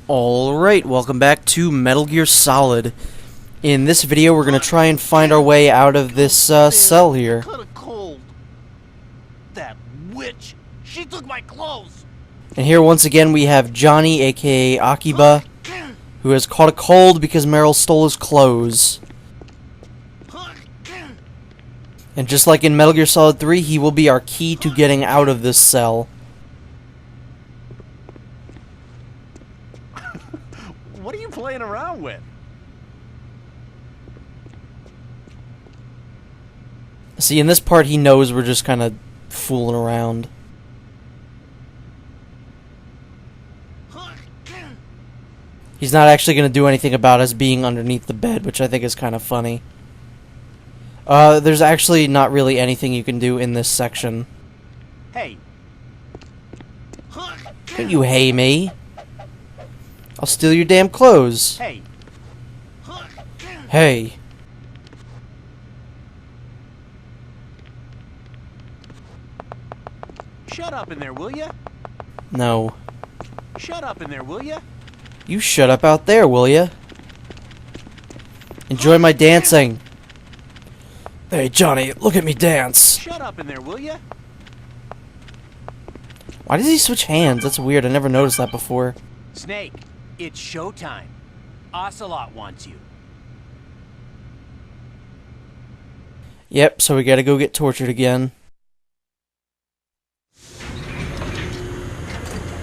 Alright, welcome back to Metal Gear Solid. In this video, we're going to try and find our way out of this cell here. Cold. That witch, she took my clothes. And here, once again, we have Johnny, aka Akiba, who has caught a cold because Meryl stole his clothes. And just like in Metal Gear Solid 3, he will be our key to getting out of this cell. What are you playing around with? See, in this part, he knows we're just kind of fooling around. He's not actually going to do anything about us being underneath the bed, which I think is kind of funny. There's actually not really anything you can do in this section. Hey. Don't you hey me? I'll steal your damn clothes. Hey. Hey. Shut up in there, will ya? No. Shut up in there, will ya? You shut up out there, will ya? Enjoy my dancing. Hey, Johnny, look at me dance. Shut up in there, will ya? Why does he switch hands? That's weird. I never noticed that before. Snake, it's showtime. Ocelot wants you. Yep, so we gotta go get tortured again.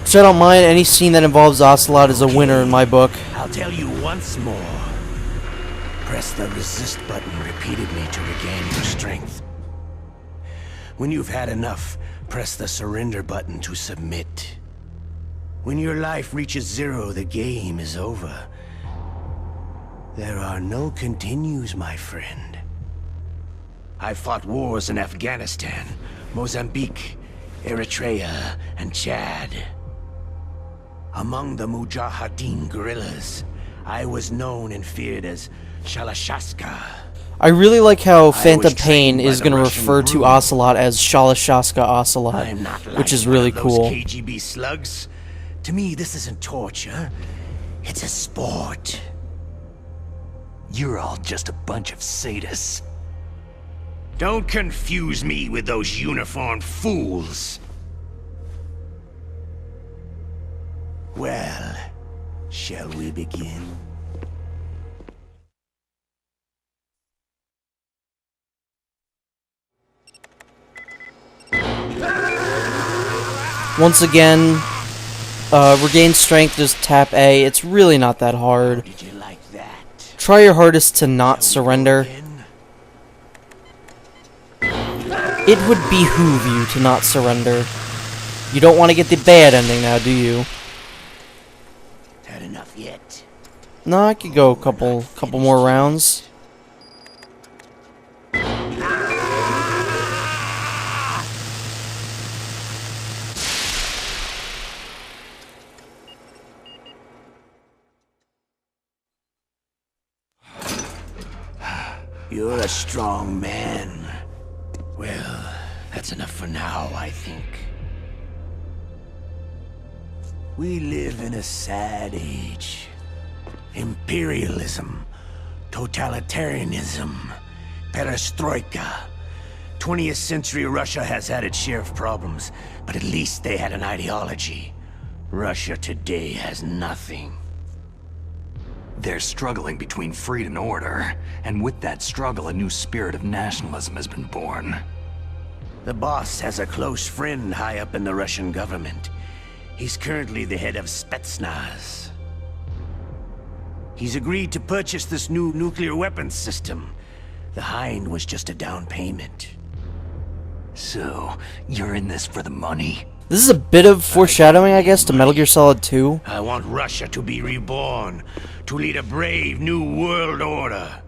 So I don't mind, any scene that involves Ocelot is a winner in my book. I'll tell you once more. Press the resist button repeatedly to regain your strength. When you've had enough, press the surrender button to submit. When your life reaches 0, the game is over. There are no continues, my friend. I fought wars in Afghanistan, Mozambique, Eritrea, and Chad. Among the Mujahideen guerrillas, I was known and feared as Shalashaska. I really like how Phantom Pain is going to refer to Ocelot as Shalashaska Ocelot, which is really cool. KGB slugs. To me, this isn't torture. It's a sport. You're all just a bunch of sadists. Don't confuse me with those uniformed fools. Well, shall we begin? Once again, regain strength, just tap A. It's really not that hard. Did you like that? Try your hardest to not surrender. It would behoove you to not surrender. You don't want to get the bad ending now, do you? Had enough yet? No, I could go a couple more rounds. You're a strong man. Well, that's enough for now, I think. We live in a sad age. Imperialism, totalitarianism, perestroika. 20th century Russia has had its share of problems, but at least they had an ideology. Russia today has nothing. They're struggling between freedom and order, and with that struggle, a new spirit of nationalism has been born. The boss has a close friend high up in the Russian government. He's currently the head of Spetsnaz. He's agreed to purchase this new nuclear weapons system. The Hind was just a down payment. So, you're in this for the money? This is a bit of foreshadowing, I guess, to Metal Gear Solid 2. I want Russia to be reborn, to lead a brave new world order.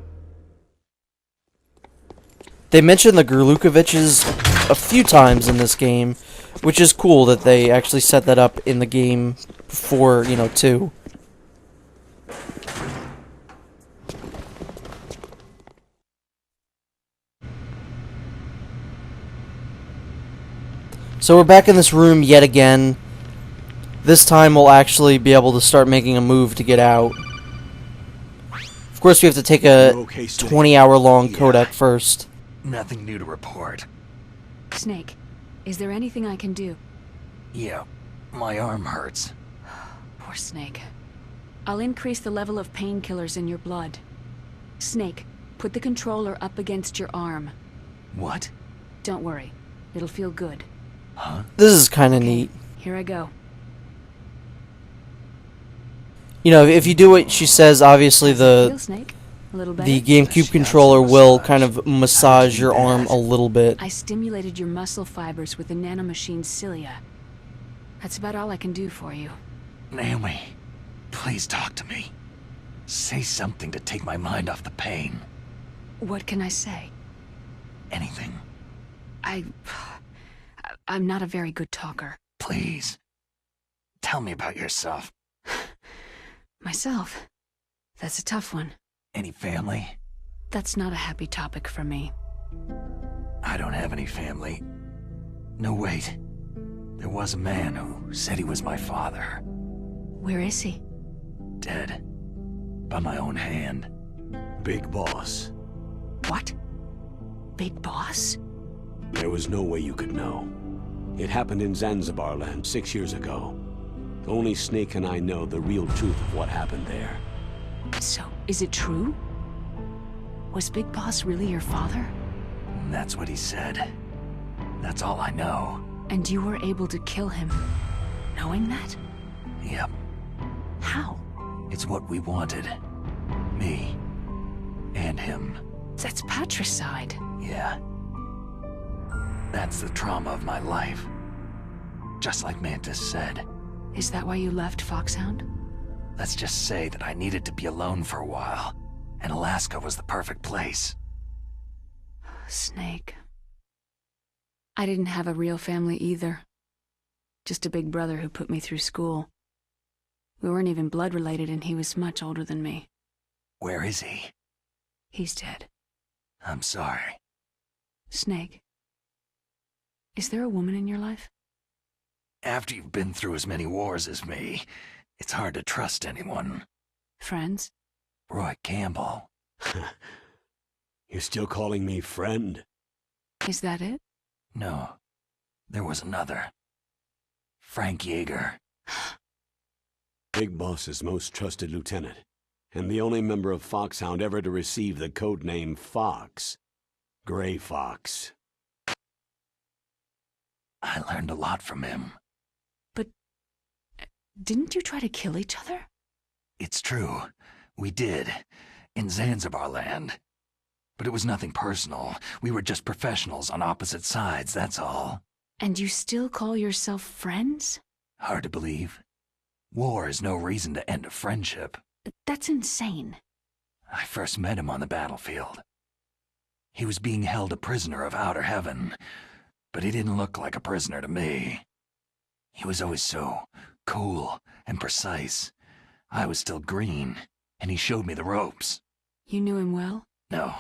They mentioned the Gurlukoviches a few times in this game, which is cool that they actually set that up in the game before, 2. So we're back in this room yet again. This time we'll actually be able to start making a move to get out. Of course, we have to take a You okay, Snake? 20-hour-long Yeah. codec first. Nothing new to report. Snake, is there anything I can do? Yeah, my arm hurts. Poor Snake. I'll increase the level of painkillers in your blood. Snake, put the controller up against your arm. What? Don't worry. It'll feel good. Huh? This is kind of neat. Here I go. You know, if you do what she says, obviously Feel, Snake? A little better? the GameCube controller will kind of massage your arm a little bit. I stimulated your muscle fibers with the nanomachine cilia. That's about all I can do for you. Naomi, please talk to me. Say something to take my mind off the pain. What can I say? Anything. I'm not a very good talker. Please. Tell me about yourself. Myself? That's a tough one. Any family? That's not a happy topic for me. I don't have any family. No, wait. There was a man who said he was my father. Where is he? Dead. By my own hand. Big Boss. What? Big Boss? There was no way you could know. It happened in Zanzibar land 6 years ago. Only Snake and I know the real truth of what happened there. So, is it true? Was Big Boss really your father? That's what he said. That's all I know. And you were able to kill him, knowing that? Yep. How? It's what we wanted. Me. And him. That's patricide. Yeah. That's the trauma of my life. Just like Mantis said. Is that why you left Foxhound? Let's just say that I needed to be alone for a while, and Alaska was the perfect place. Snake. I didn't have a real family either. Just a big brother who put me through school. We weren't even blood related, and he was much older than me. Where is he? He's dead. I'm sorry. Snake. Is there a woman in your life? After you've been through as many wars as me, it's hard to trust anyone. Friends? Roy Campbell. You're still calling me friend? Is that it? No. There was another. Frank Yeager. Big Boss's most trusted lieutenant, and the only member of Foxhound ever to receive the codename Fox. Gray Fox. I learned a lot from him. But didn't you try to kill each other? It's true. We did. In Zanzibar land. But it was nothing personal. We were just professionals on opposite sides, that's all. And you still call yourself friends? Hard to believe. War is no reason to end a friendship. That's insane. I first met him on the battlefield. He was being held a prisoner of outer heaven, but he didn't look like a prisoner to me. He was always so cool and precise. I was still green, and he showed me the ropes. You knew him well? No,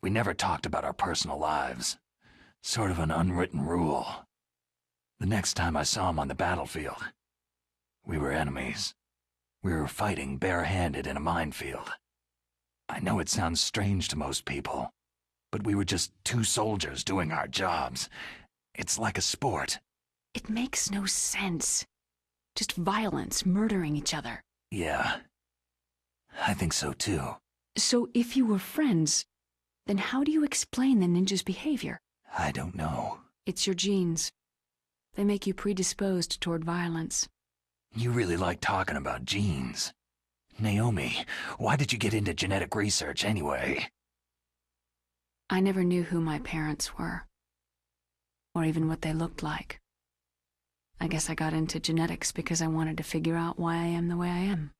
we never talked about our personal lives. Sort of an unwritten rule. The next time I saw him on the battlefield, we were enemies. We were fighting barehanded in a minefield. I know it sounds strange to most people, but we were just two soldiers doing our jobs. It's like a sport. It makes no sense. Just violence, murdering each other. Yeah, I think so too. So if you were friends, then how do you explain the ninja's behavior? I don't know. It's your genes. They make you predisposed toward violence. You really like talking about genes. Naomi, why did you get into genetic research anyway? I never knew who my parents were, or even what they looked like. I guess I got into genetics because I wanted to figure out why I am the way I am.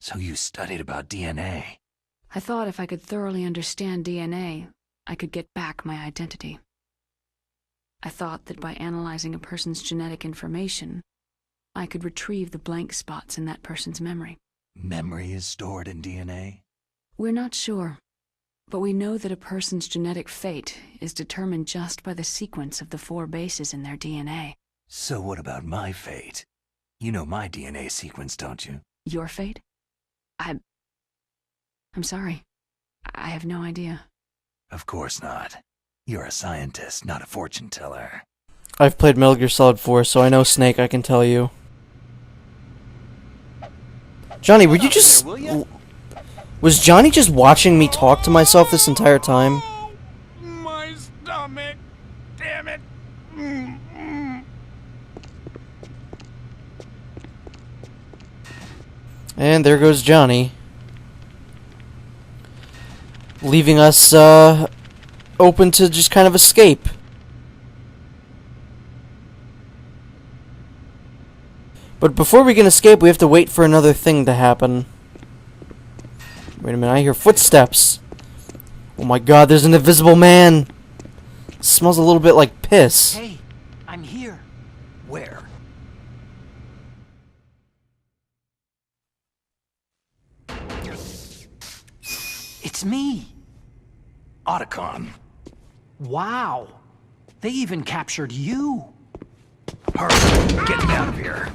So you studied about DNA? I thought if I could thoroughly understand DNA, I could get back my identity. I thought that by analyzing a person's genetic information, I could retrieve the blank spots in that person's memory. Memory is stored in DNA? We're not sure, but we know that a person's genetic fate is determined just by the sequence of the 4 bases in their DNA. So what about my fate? You know my DNA sequence, don't you? Your fate? I'm sorry. I have no idea. Of course not. You're a scientist, not a fortune teller. I've played Metal Gear Solid 4, so I know Snake, I can tell you. Johnny, were you just... Was Johnny just watching me talk to myself this entire time? My stomach. Damn it. And there goes Johnny. Leaving us, open to just kind of escape. But before we can escape, we have to wait for another thing to happen. Wait a minute, I hear footsteps. Oh my god, there's an invisible man! It smells a little bit like piss. Hey, I'm here. Where? It's me. Otacon. Wow. They even captured you. Hurry, get me out of here.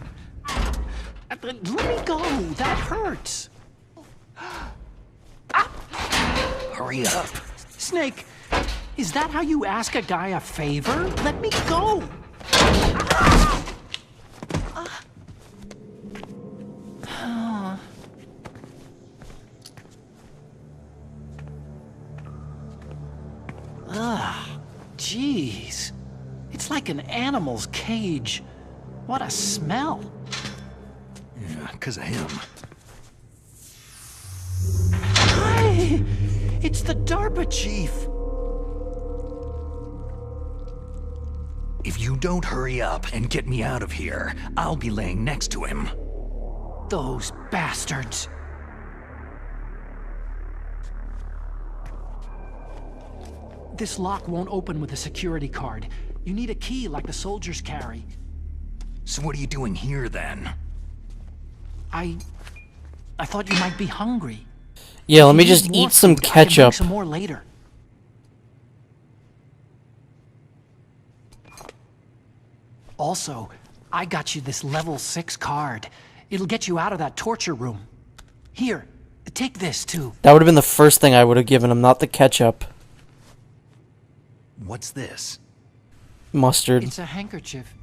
Let me go. That hurts. Hurry up. Snake, is that how you ask a guy a favor? Let me go. Jeez. It's like an animal's cage. What a smell. Yeah, 'cause of him. Hi! It's the DARPA chief. If you don't hurry up and get me out of here, I'll be laying next to him. Those bastards. This lock won't open with a security card. You need a key like the soldiers carry. So what are you doing here, then? I thought you might be hungry. Yeah, let me If you just need more eat some food, I can bring ketchup. some more later. Also, I got you this level 6 card. It'll get you out of that torture room. Here, take this too. That would have been the first thing I would have given him, not the ketchup. What's this? Mustard. It's a handkerchief.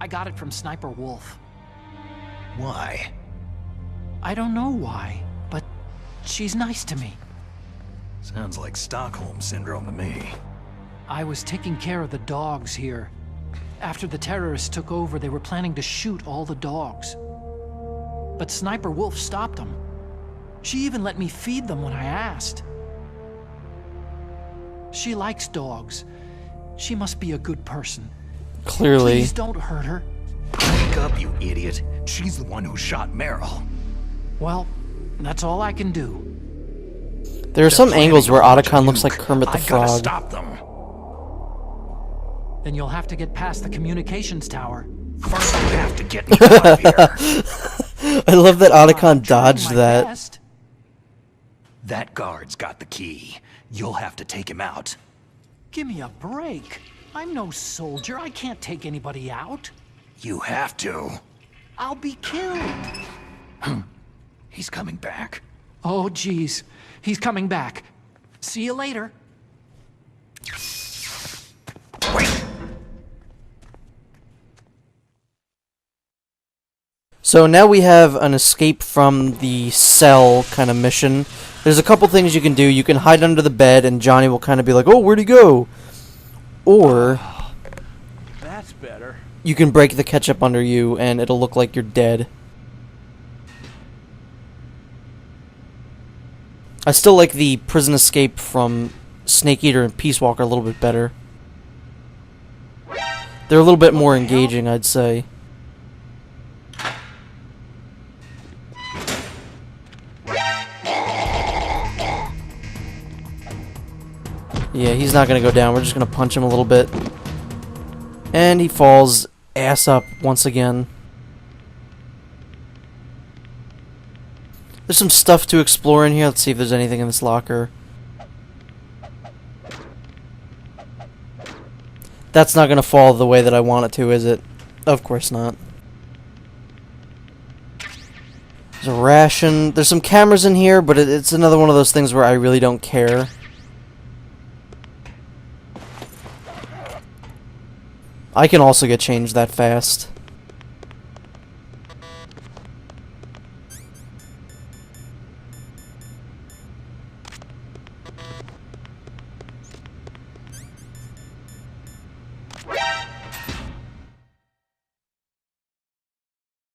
I got it from Sniper Wolf. Why? I don't know why, but she's nice to me. Sounds like Stockholm Syndrome to me. I was taking care of the dogs here. After the terrorists took over, they were planning to shoot all the dogs. But Sniper Wolf stopped them. She even let me feed them when I asked. She likes dogs. She must be a good person. Clearly. Please don't hurt her. Wake up, you idiot. She's the one who shot Meryl. Well, that's all I can do. There are some They're angles where planning a Otacon looks like nuke. Kermit the I've gotta Frog. stop them. Then you'll have to get past the communications tower. First, you have to get me out of here. I love that I'm Otacon trying dodged my that. best. That guard's got the key. You'll have to take him out. Give me a break. I'm no soldier. I can't take anybody out. You have to. I'll be killed. He's coming back. Oh, geez. He's coming back. See you later. Wait! So now we have an escape from the cell kind of mission. There's a couple things you can do. You can hide under the bed and Johnny will kind of be like, oh, where'd he go? Or That's better. you can break the ketchup under you and it'll look like you're dead. I still like the prison escape from Snake Eater and Peace Walker a little bit better. They're a little bit more engaging, I'd say. Yeah, he's not gonna go down. We're just gonna punch him a little bit. And he falls ass up once again. There's some stuff to explore in here. Let's see if there's anything in this locker. That's not gonna fall the way that I want it to, is it? Of course not. There's a ration. There's some cameras in here, but it's another one of those things where I really don't care. I can also get changed that fast.